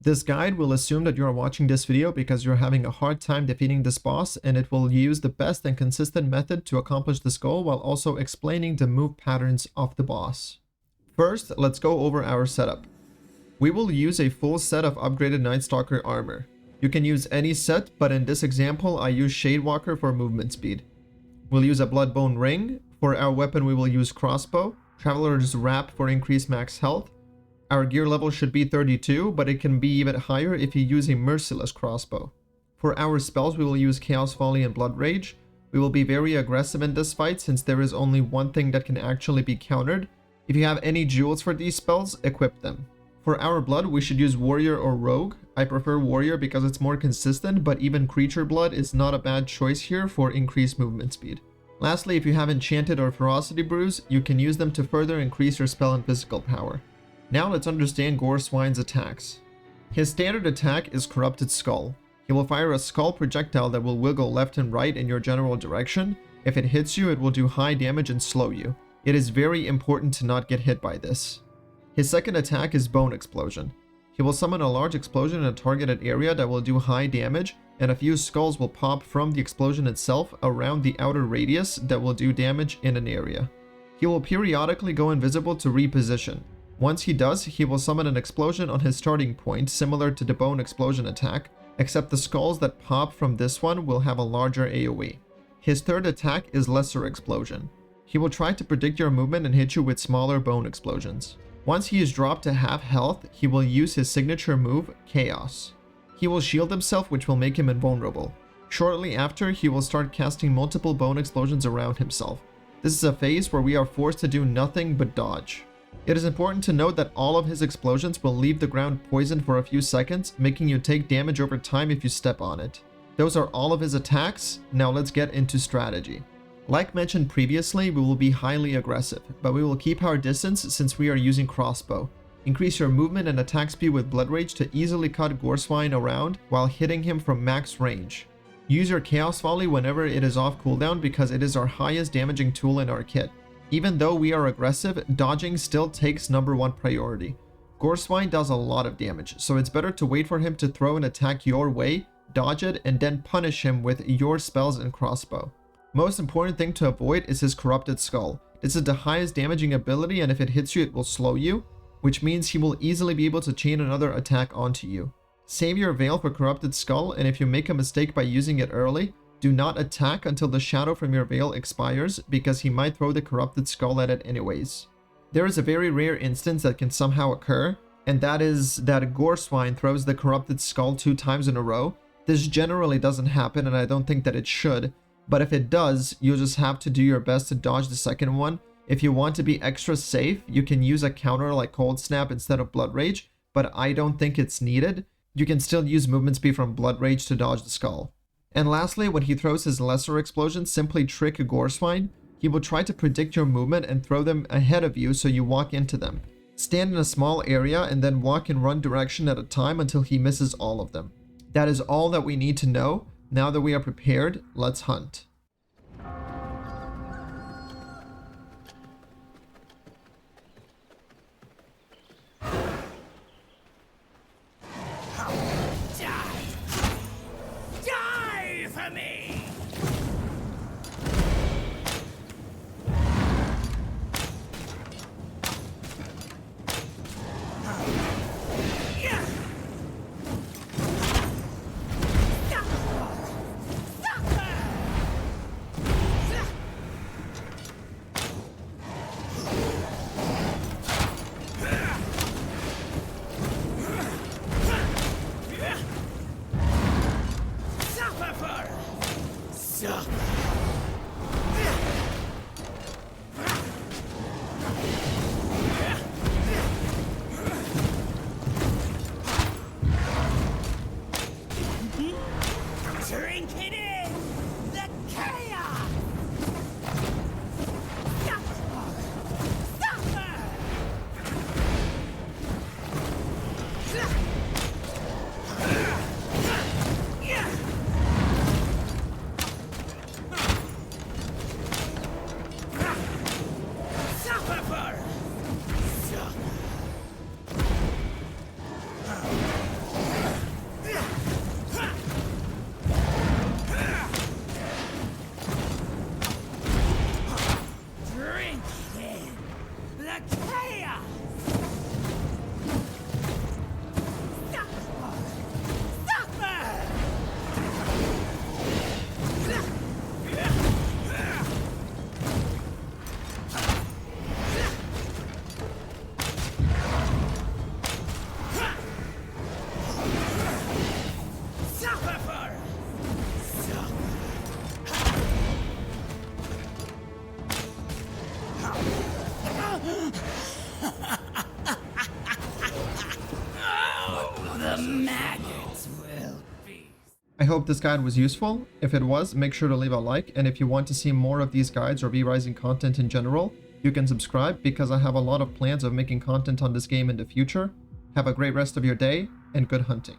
This guide will assume that you are watching this video because you're having a hard time defeating this boss, and it will use the best and consistent method to accomplish this goal while also explaining the move patterns of the boss. First, let's go over our setup. We will use a full set of upgraded Night Stalker armor. You can use any set, but in this example I use Shadewalker for movement speed. We'll use a Bloodbone ring. For our weapon we will use crossbow, Traveler's Wrap for increased max health. Our gear level should be 32, but it can be even higher if you use a merciless crossbow. For our spells we will use Chaos Volley and Blood Rage. We will be very aggressive in this fight since there is only one thing that can actually be countered. If you have any jewels for these spells, equip them. For our blood we should use Warrior or Rogue. I prefer Warrior because it's more consistent, but even Creature Blood is not a bad choice here for increased movement speed. Lastly, if you have Enchanted or Ferocity Brews, you can use them to further increase your spell and physical power. Now let's understand Goreswine's attacks. His standard attack is Corrupted Skull. He will fire a skull projectile that will wiggle left and right in your general direction. If it hits you, it will do high damage and slow you. It is very important to not get hit by this. His second attack is Bone Explosion. He will summon a large explosion in a targeted area that will do high damage, and a few skulls will pop from the explosion itself around the outer radius that will do damage in an area. He will periodically go invisible to reposition. Once he does, he will summon an explosion on his starting point, similar to the Bone Explosion attack, except the skulls that pop from this one will have a larger AoE. His third attack is Lesser Explosion. He will try to predict your movement and hit you with smaller bone explosions. Once he is dropped to half health, he will use his signature move, Chaos. He will shield himself, which will make him invulnerable. Shortly after, he will start casting multiple bone explosions around himself. This is a phase where we are forced to do nothing but dodge. It is important to note that all of his explosions will leave the ground poisoned for a few seconds, making you take damage over time if you step on it. Those are all of his attacks. Now let's get into strategy. Like mentioned previously, we will be highly aggressive, but we will keep our distance since we are using crossbow. Increase your movement and attack speed with Blood Rage to easily cut Goreswine around while hitting him from max range. Use your Chaos Volley whenever it is off cooldown because it is our highest damaging tool in our kit. Even though we are aggressive, dodging still takes #1 priority. Goreswine does a lot of damage, so it's better to wait for him to throw an attack your way, dodge it, and then punish him with your spells and crossbow. Most important thing to avoid is his Corrupted Skull. This is the highest damaging ability, and if it hits you, it will slow you, which means he will easily be able to chain another attack onto you. Save your Veil for Corrupted Skull, and if you make a mistake by using it early, do not attack until the shadow from your Veil expires, because he might throw the Corrupted Skull at it anyways. There is a very rare instance that can somehow occur, and that is that Goreswine throws the Corrupted Skull 2 times in a row. This generally doesn't happen, and I don't think that it should, but if it does, you'll just have to do your best to dodge the second one. If you want to be extra safe, you can use a counter like Cold Snap instead of Blood Rage, but I don't think it's needed. You can still use movement speed from Blood Rage to dodge the skull. And lastly, when he throws his Lesser Explosion, simply trick Goreswine. He will try to predict your movement and throw them ahead of you so you walk into them. Stand in a small area and then walk in one direction at a time until he misses all of them. That is all that we need to know. Now that we are prepared, let's hunt. Die for me! The maggots will be. I hope this guide was useful. If it was, make sure to leave a like, and if you want to see more of these guides or V-Rising content in general, you can subscribe because I have a lot of plans of making content on this game in the future. Have a great rest of your day, and good hunting.